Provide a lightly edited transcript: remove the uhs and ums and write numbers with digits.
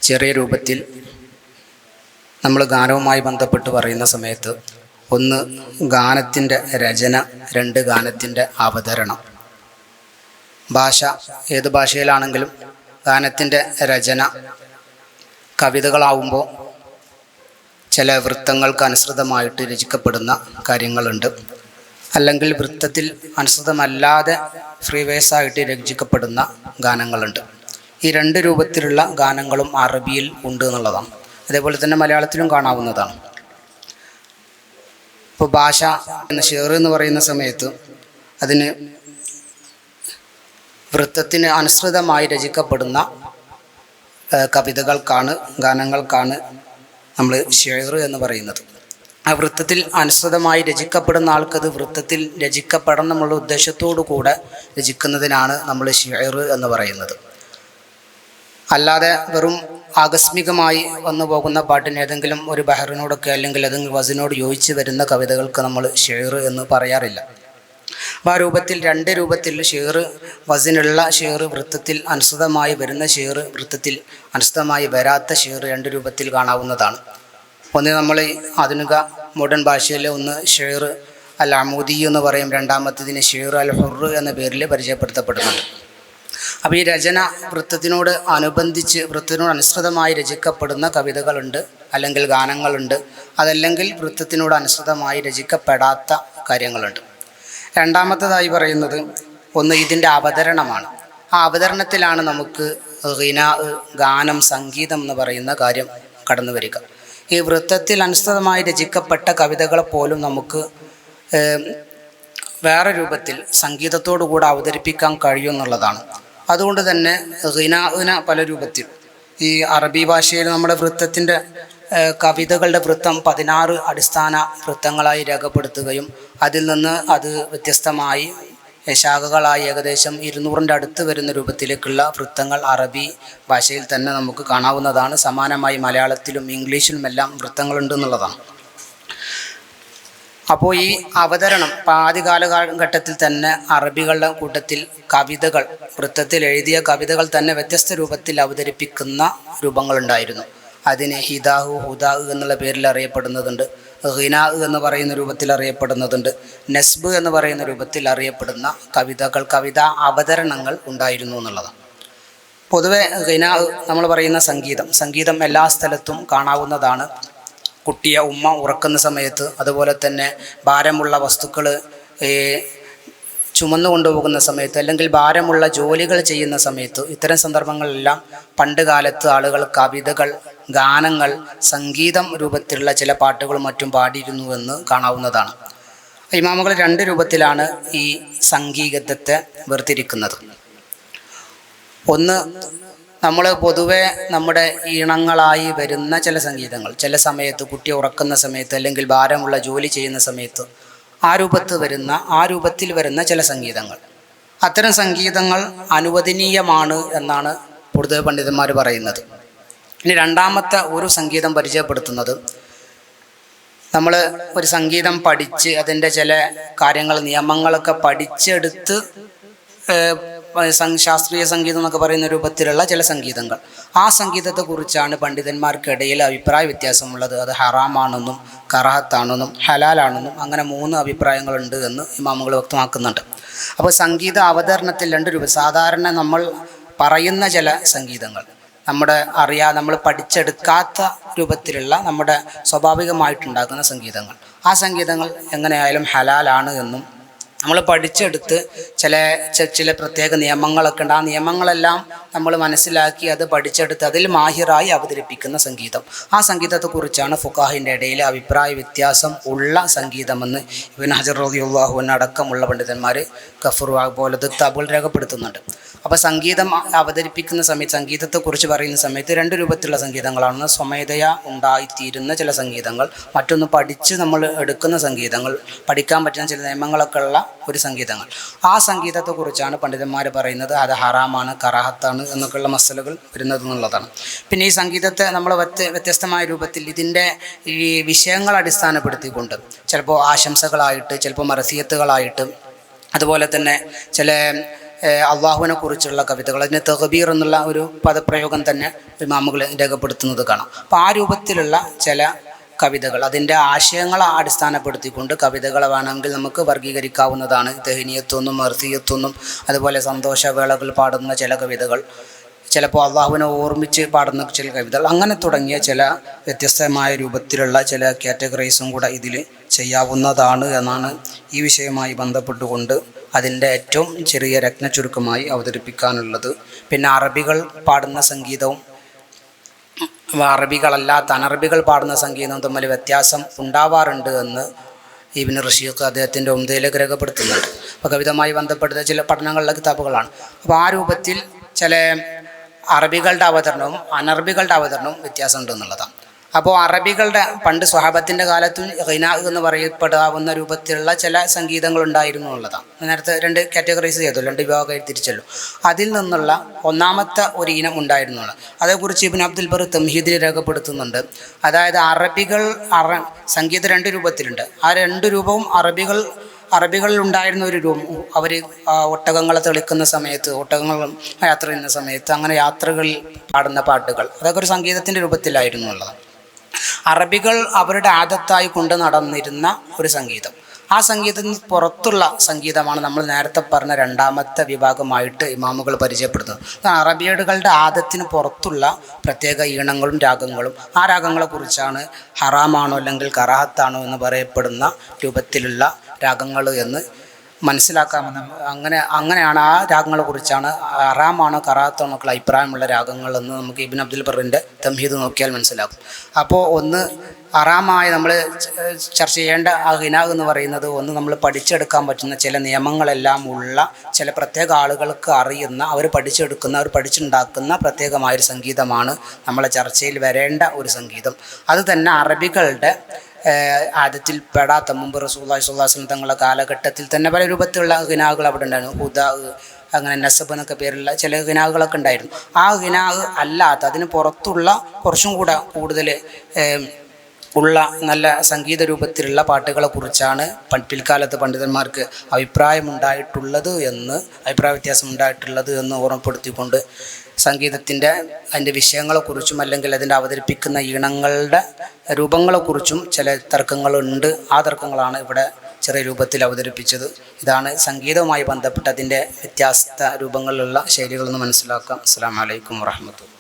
ചെറിയ രൂപത്തിൽ നമ്മൾ ഗാനവുമായി ബന്ധപ്പെട്ട് പറയുന്ന സമയത്ത് ഒന്ന് ഗാനത്തിൻ്റെ രചന, രണ്ട് ഗാനത്തിൻ്റെ അവതരണം. ഭാഷ ഏത് ഭാഷയിലാണെങ്കിലും ഗാനത്തിൻ്റെ രചന കവിതകളാവുമ്പോൾ ചില വൃത്തങ്ങൾക്ക് അനുസൃതമായിട്ട് രചിക്കപ്പെടുന്ന കാര്യങ്ങളുണ്ട്, അല്ലെങ്കിൽ വൃത്തത്തിൽ അനുസൃതമല്ലാതെ ഫ്രീവേഴ്സായിട്ട് രചിക്കപ്പെടുന്ന ഗാനങ്ങളുണ്ട്. ഈ രണ്ട് രൂപത്തിലുള്ള ഗാനങ്ങളും അറബിയിൽ ഉണ്ട് എന്നുള്ളതാണ്. അതേപോലെ തന്നെ മലയാളത്തിലും കാണാവുന്നതാണ്. ഇപ്പോൾ ഭാഷ എന്ന ഷെയർ എന്ന് പറയുന്ന സമയത്ത് അതിന് വൃത്തത്തിന് അനുസൃതമായി രചിക്കപ്പെടുന്ന കവിതകൾക്കാണ്, ഗാനങ്ങൾക്കാണ് നമ്മൾ ഷെയർ എന്ന് പറയുന്നത്. ആ വൃത്തത്തിൽ അനുസൃതമായി രചിക്കപ്പെടുന്ന ആൾക്കത് വൃത്തത്തിൽ രചിക്കപ്പെടണം എന്നുള്ള ഉദ്ദേശത്തോടു കൂടെ രചിക്കുന്നതിനാണ് നമ്മൾ ഷെയർ എന്ന് പറയുന്നത്. അല്ലാതെ വെറും ആകസ്മികമായി വന്നു പോകുന്ന പാട്ടിന് ഏതെങ്കിലും ഒരു ബഹറിനോടൊക്കെ അല്ലെങ്കിൽ ഏതെങ്കിലും വസിനോട് യോജിച്ച് വരുന്ന കവിതകൾക്ക് നമ്മൾ ഷെയർ എന്ന് പറയാറില്ല. അപ്പോൾ ആ രൂപത്തിൽ രണ്ട് രൂപത്തിൽ ഷെയർ, വസിനുള്ള ഷെയർ, വൃത്തത്തിൽ അനുസൃതമായി വരുന്ന ഷെയർ, വൃത്തത്തിൽ അനുസൃതമായി വരാത്ത ഷെയർ, രണ്ട് രൂപത്തിൽ കാണാവുന്നതാണ്. ഒന്ന് നമ്മൾ ആധുനിക മോഡേൺ ഭാഷയിൽ ഒന്ന് ഷെയർ അൽ അമൂദി എന്ന് പറയും, രണ്ടാമത്തതിന് ഷെയർ അൽ ഹുർ എന്ന പേരിൽ പരിചയപ്പെടുത്തപ്പെടുന്നുണ്ട്. അപ്പോൾ ഈ രചന വൃത്തത്തിനോട് അനുബന്ധിച്ച് വൃത്തത്തിനോട് അനുസൃതമായി രചിക്കപ്പെടുന്ന കവിതകളുണ്ട്, അല്ലെങ്കിൽ ഗാനങ്ങളുണ്ട്. അതല്ലെങ്കിൽ വൃത്തത്തിനോട് അനുസൃതമായി രചിക്കപ്പെടാത്ത കാര്യങ്ങളുണ്ട്. രണ്ടാമത്തേതായി പറയുന്നത് ഒന്ന് ഇതിൻ്റെ അവതരണമാണ്. ആ അവതരണത്തിലാണ് നമുക്ക് ഗിനാ, ഗാനം, സംഗീതം എന്ന് പറയുന്ന കാര്യം കടന്നു വരിക. ഈ വൃത്തത്തിൽ അനുസൃതമായി രചിക്കപ്പെട്ട കവിതകളെ പോലും നമുക്ക് വേറെ രൂപത്തിൽ സംഗീതത്തോടു കൂടെ അവതരിപ്പിക്കാൻ കഴിയുമെന്നുള്ളതാണ്. അതുകൊണ്ട് തന്നെ ഗിനാഇന പല രൂപത്തിൽ ഈ അറബി ഭാഷയിൽ നമ്മുടെ വൃത്തത്തിൻ്റെ കവിതകളുടെ വൃത്തം 16 അടിസ്ഥാന വൃത്തങ്ങളായി രേഖപ്പെടുത്തുകയും അതിൽ നിന്ന് അത് വ്യത്യസ്തമായി ശാഖകളായി ഏകദേശം 200ൻ്റെ അടുത്ത് വരുന്ന രൂപത്തിലേക്കുള്ള വൃത്തങ്ങൾ അറബി ഭാഷയിൽ തന്നെ നമുക്ക് കാണാവുന്നതാണ്. സമാനമായി മലയാളത്തിലും ഇംഗ്ലീഷിലുമെല്ലാം വൃത്തങ്ങളുണ്ടെന്നുള്ളതാണ്. അപ്പോൾ ഈ അവതരണം ആദ്യ കാലഘട്ടത്തിൽ തന്നെ അറബികളുടെ കൂട്ടത്തിൽ കവിതകൾ, വൃത്തത്തിൽ എഴുതിയ കവിതകൾ തന്നെ വ്യത്യസ്ത രൂപത്തിൽ അവതരിപ്പിക്കുന്ന രൂപങ്ങളുണ്ടായിരുന്നു. അതിന് ഹിദാഹു, ഹുദാഹു എന്നുള്ള പേരിൽ അറിയപ്പെടുന്നതുണ്ട്, ഹിനാ എന്ന് പറയുന്ന രൂപത്തിൽ അറിയപ്പെടുന്നതുണ്ട്, നസ്ബ് എന്ന് പറയുന്ന രൂപത്തിൽ അറിയപ്പെടുന്ന കവിതകൾ, കവിതാ അവതരണങ്ങൾ ഉണ്ടായിരുന്നു എന്നുള്ളതാണ്. പൊതുവെ ഹിനാ നമ്മൾ പറയുന്ന സംഗീതം എല്ലാ സ്ഥലത്തും കാണാവുന്നതാണ്. കുട്ടിയെ ഉമ്മ ഉറക്കുന്ന സമയത്ത്, അതുപോലെ തന്നെ ഭാരമുള്ള വസ്തുക്കൾ ചുമന്നു കൊണ്ടുപോകുന്ന സമയത്ത്, അല്ലെങ്കിൽ ഭാരമുള്ള ജോലികൾ ചെയ്യുന്ന സമയത്ത്, ഇത്തരം സന്ദർഭങ്ങളിലെല്ലാം പണ്ട് കാലത്ത് ആളുകൾ കവിതകൾ, ഗാനങ്ങൾ, സംഗീതം രൂപത്തിലുള്ള ചില പാട്ടുകളും മറ്റും പാടിയിരുന്നുവെന്ന് കാണാവുന്നതാണ്. ഇമാമുകൾ രണ്ട് രൂപത്തിലാണ് ഈ സംഗീതത്തെ വേർതിരിക്കുന്നത്. ഒന്ന്, നമ്മൾ പൊതുവെ നമ്മുടെ ഈണങ്ങളായി വരുന്ന ചില സംഗീതങ്ങൾ, ചില സമയത്ത് കുട്ടിയെ ഉറക്കുന്ന സമയത്ത്, അല്ലെങ്കിൽ ഭാരമുള്ള ജോലി ചെയ്യുന്ന സമയത്ത് ആ രൂപത്തിൽ വരുന്ന ചില സംഗീതങ്ങൾ, അത്തരം സംഗീതങ്ങൾ അനുവദനീയമാണ് എന്നാണ് പൊതുവെ പണ്ഡിതന്മാർ പറയുന്നത്. ഇനി രണ്ടാമത്തെ ഒരു സംഗീതം പരിചയപ്പെടുത്തുന്നത്, നമ്മൾ ഒരു സംഗീതം പഠിച്ച് അതിൻ്റെ ചില കാര്യങ്ങൾ, നിയമങ്ങളൊക്കെ പഠിച്ചെടുത്ത് ശാസ്ത്രീയ സംഗീതം എന്നൊക്കെ പറയുന്ന രൂപത്തിലുള്ള ചില സംഗീതങ്ങൾ, ആ സംഗീതത്തെക്കുറിച്ചാണ് പണ്ഡിതന്മാർക്കിടയിൽ അഭിപ്രായ വ്യത്യാസമുള്ളത്. അത് ഹറാമാണെന്നും കറാഹത്താണെന്നും ഹലാലാണെന്നും അങ്ങനെ 3 അഭിപ്രായങ്ങളുണ്ട് എന്ന് ഇമാമുകൾ വ്യക്തമാക്കുന്നുണ്ട്. അപ്പോൾ സംഗീത അവതരണത്തിൽ രണ്ട് രൂപ, സാധാരണ നമ്മൾ പറയുന്ന ചില സംഗീതങ്ങൾ, നമ്മൾ പഠിച്ചെടുക്കാത്ത രൂപത്തിലുള്ള നമ്മുടെ സ്വാഭാവികമായിട്ടുണ്ടാകുന്ന സംഗീതങ്ങൾ, ആ സംഗീതങ്ങൾ എങ്ങനെയായാലും ഹലാലാണ് എന്നും, നമ്മൾ പഠിച്ചെടുത്ത് ചില പ്രത്യേക നിയമങ്ങളൊക്കെ ഉണ്ട്, ആ നിയമങ്ങളെല്ലാം നമ്മൾ മനസ്സിലാക്കി അത് പഠിച്ചെടുത്ത് അതിൽ മാഹിറായി അവതരിപ്പിക്കുന്ന സംഗീതം, ആ സംഗീതത്തെക്കുറിച്ചാണ് ഫുഖാഹിൻ്റെ ഇടയിൽ അഭിപ്രായ വ്യത്യാസം ഉള്ള സംഗീതമെന്ന് ഇബ്നു ഹജർ റളിയല്ലാഹു അൻഹു അടക്കമുള്ള പണ്ഡിതന്മാർ ഗഫൂർ പോലത്തെ കിതാബുകൾ രേഖപ്പെടുത്തുന്നുണ്ട്. അപ്പോൾ സംഗീതം അവതരിപ്പിക്കുന്ന സമയത്ത്, സംഗീതത്തെക്കുറിച്ച് പറയുന്ന സമയത്ത് രണ്ട് രൂപത്തിലുള്ള സംഗീതങ്ങളാണ്. സ്വമേധയാ ഉണ്ടായിത്തീരുന്ന ചില സംഗീതങ്ങൾ, മറ്റൊന്ന് പഠിച്ച് നമ്മൾ എടുക്കുന്ന സംഗീതങ്ങൾ, പഠിക്കാൻ പറ്റുന്ന ചില നിയമങ്ങളൊക്കെ ഉള്ള ഒരു സംഗീതങ്ങൾ. ആ സംഗീതത്തെക്കുറിച്ചാണ് പണ്ഡിതന്മാർ പറയുന്നത് അത് ഹറാമാണ്, കറാഹത്താണ് എന്നൊക്കെയുള്ള മസലകൾ വരുന്നത് എന്നുള്ളതാണ്. പിന്നെ ഈ സംഗീതത്തെ നമ്മൾ വ്യത്യസ്തമായ രൂപത്തിൽ ഇതിൻ്റെ ഈ വിഷയങ്ങൾ അടിസ്ഥാനപ്പെടുത്തിക്കൊണ്ട് ചിലപ്പോൾ ആശംസകളായിട്ട്, ചിലപ്പോൾ മറസിയത്തുകളായിട്ട്, അതുപോലെ തന്നെ ചില അള്ളാഹുവിനെ കുറിച്ചുള്ള കവിതകൾ, അതിന് തഹബീർ എന്നുള്ള ഒരു പദപ്രയോഗം തന്നെ ഇമാമുകൾ രേഖപ്പെടുത്തുന്നത് കാണാം. അപ്പോൾ ആ രൂപത്തിലുള്ള ചില കവിതകൾ, അതിൻ്റെ ആശയങ്ങളെ അടിസ്ഥാനപ്പെടുത്തിക്കൊണ്ട് കവിതകളെ വേണമെങ്കിൽ നമുക്ക് വർഗീകരിക്കാവുന്നതാണ്. തെഹ്നിയത്തൊന്നും മർസിയത്തൊന്നും അതുപോലെ സന്തോഷവേളകൾ പാടുന്ന ചില കവിതകൾ, ചിലപ്പോൾ അള്ളാഹുവിനെ ഓർമ്മിച്ച് പാടുന്ന ചില കവിതകൾ, അങ്ങനെ തുടങ്ങിയ ചില വ്യത്യസ്തമായ രൂപത്തിലുള്ള ചില കാറ്റഗറൈസും കൂടെ ഇതിൽ ചെയ്യാവുന്നതാണ് എന്നാണ് ഈ വിഷയവുമായി ബന്ധപ്പെട്ടുകൊണ്ട് അതിൻ്റെ ഏറ്റവും ചെറിയ രത്നച്ചുരുക്കമായി അവതരിപ്പിക്കാനുള്ളത്. പിന്നെ അറബികൾ പാടുന്ന സംഗീതവും അറബികളല്ലാത്ത അനറബികൾ പാടുന്ന സംഗീതവും തമ്മിൽ വ്യത്യാസം ഉണ്ടാവാറുണ്ട് എന്ന് ഇബ്നു റഷീഖ് അദ്ദേഹത്തിൻ്റെ ഉംദയിലേക്ക് രേഖപ്പെടുത്തുന്നുണ്ട്. അപ്പോൾ കവിതയുമായി ബന്ധപ്പെടുന്ന ചില പഠനങ്ങളിലെ കിതാബുകളാണ്. അപ്പോൾ ആ രൂപത്തിൽ ചില അറബികളുടെ അവതരണവും അനറബികളുടെ അവതരണവും വ്യത്യാസമുണ്ട് എന്നുള്ളതാണ്. അപ്പോൾ അറബികളുടെ പണ്ട് സ്വഹാബത്തിൻ്റെ കാലത്തും ഖിനാ എന്ന് പറയപ്പെടാവുന്ന രൂപത്തിലുള്ള ചില സംഗീതങ്ങളുണ്ടായിരുന്നു എന്നുള്ളതാണ്. നേരത്തെ 2 കാറ്റഗറൈസ് ചെയ്തു, 2 വിഭാഗമായി തിരിച്ചല്ലോ. അതിൽ നിന്നുള്ള ഒന്നാമത്തെ ഒരു ഇനം ഉണ്ടായിരുന്നുള്ളൂ. അതേക്കുറിച്ച് ഇബ്നു അബ്ദുൽ ബർ തംഹീദിൽ രേഖപ്പെടുത്തുന്നുണ്ട്. അതായത് സംഗീതം 2 രൂപത്തിലുണ്ട്. ആ 2 രൂപവും അറബികളിൽ ഉണ്ടായിരുന്ന ഒരു രൂപം, അവർ ഒട്ടകങ്ങളെ തെളിക്കുന്ന സമയത്ത്, ഒട്ടകങ്ങൾ യാത്ര ചെയ്യുന്ന സമയത്ത് അങ്ങനെ യാത്രകളിൽ പാടുന്ന പാട്ടുകൾ, അതൊക്കെ ഒരു സംഗീതത്തിൻ്റെ രൂപത്തിലായിരുന്നു ഉള്ളത്. അറബികൾ അവരുടെ ആദത്തായി കൊണ്ട് നടന്നിരുന്ന ഒരു സംഗീതം, ആ സംഗീതത്തിന് പുറത്തുള്ള സംഗീതമാണ് നമ്മൾ നേരത്തെ പറഞ്ഞ 2ാമത്തെ വിഭാഗമായിട്ട് ഇമാമുകൾ പരിചയപ്പെടുത്തുന്നത്. അറബികളുടെ ആദത്തിന് പുറത്തുള്ള പ്രത്യേക ഈണങ്ങളും രാഗങ്ങളും, ആ രാഗങ്ങളെക്കുറിച്ചാണ് ഹറാമാണോ അല്ലെങ്കിൽ കറാഹത്താണോ എന്ന് പറയപ്പെടുന്ന രൂപത്തിലുള്ള രാഗങ്ങൾ എന്ന് മനസ്സിലാക്കാമെന്ന് അങ്ങനെയാണ് ആ രാഗങ്ങളെ കുറിച്ചാണ് ഹറാമാണോ കറാഹത്താണോ ഒക്കെ അഭിപ്രായമുള്ള രാഗങ്ങളെന്ന് നമുക്ക് ഇബ്നു അബ്ദുൽ ബറിൻ്റെ തംഹീദ് നോക്കിയാൽ മനസ്സിലാക്കും. അപ്പോൾ ഒന്ന് ഹറാമായി നമ്മൾ ചർച്ച ചെയ്യേണ്ട ആ ഖിനാ എന്ന് പറയുന്നത്, ഒന്ന് നമ്മൾ പഠിച്ചെടുക്കാൻ പറ്റുന്ന ചില നിയമങ്ങളെല്ലാം ഉള്ള ചില പ്രത്യേക ആളുകൾക്ക് അറിയുന്ന, അവർ പഠിച്ചുണ്ടാക്കുന്ന പ്രത്യേകമായൊരു സംഗീതമാണ് നമ്മളെ ചർച്ചയിൽ വരേണ്ട ഒരു സംഗീതം. അത് തന്നെ അറബികളുടെ ആദത്തിൽ പെടാത്ത, മുമ്പ് റസൂലുള്ളാഹി സ്വല്ലല്ലാഹു അലൈഹി വസല്ലം തങ്ങളുടെ കാലഘട്ടത്തിൽ തന്നെ പല രൂപത്തിലുള്ള ഖിനാകൾ അവിടെ ഉണ്ടായിരുന്നു. ഹുദാ, അങ്ങനെ നസബ് എന്നൊക്കെ പേരുള്ള ചില ഖിനാകളൊക്കെ ഉണ്ടായിരുന്നു. ആ ഖിനാ അല്ലാത്ത, അതിന് പുറത്തുള്ള കുറച്ചും കൂടെ കൂടുതൽ ഉള്ള നല്ല സംഗീത രൂപത്തിലുള്ള പാട്ടുകളെ കുറിച്ചാണ് പിൽക്കാലത്ത് പണ്ഡിതന്മാർക്ക് അഭിപ്രായ വ്യത്യാസം ഉണ്ടായിട്ടുള്ളത് എന്ന് ഓർമ്മപ്പെടുത്തിക്കൊണ്ട് സംഗീതത്തിൻ്റെ അതിൻ്റെ വിഷയങ്ങളെക്കുറിച്ചും അല്ലെങ്കിൽ അതിൻ്റെ അവതരിപ്പിക്കുന്ന ഈണങ്ങളുടെ രൂപങ്ങളെക്കുറിച്ചും ചില തർക്കങ്ങളുണ്ട്. ആ തർക്കങ്ങളാണ് ഇവിടെ ചെറിയ രൂപത്തിൽ അവതരിപ്പിച്ചത്. ഇതാണ് സംഗീതവുമായി ബന്ധപ്പെട്ട് അതിൻ്റെ വ്യത്യസ്ത രൂപങ്ങളിലുള്ള ശൈലികളെന്ന് മനസ്സിലാക്കാം. അസ്സലാമു അലൈക്കും വറഹ്മത്തുള്ളാഹി.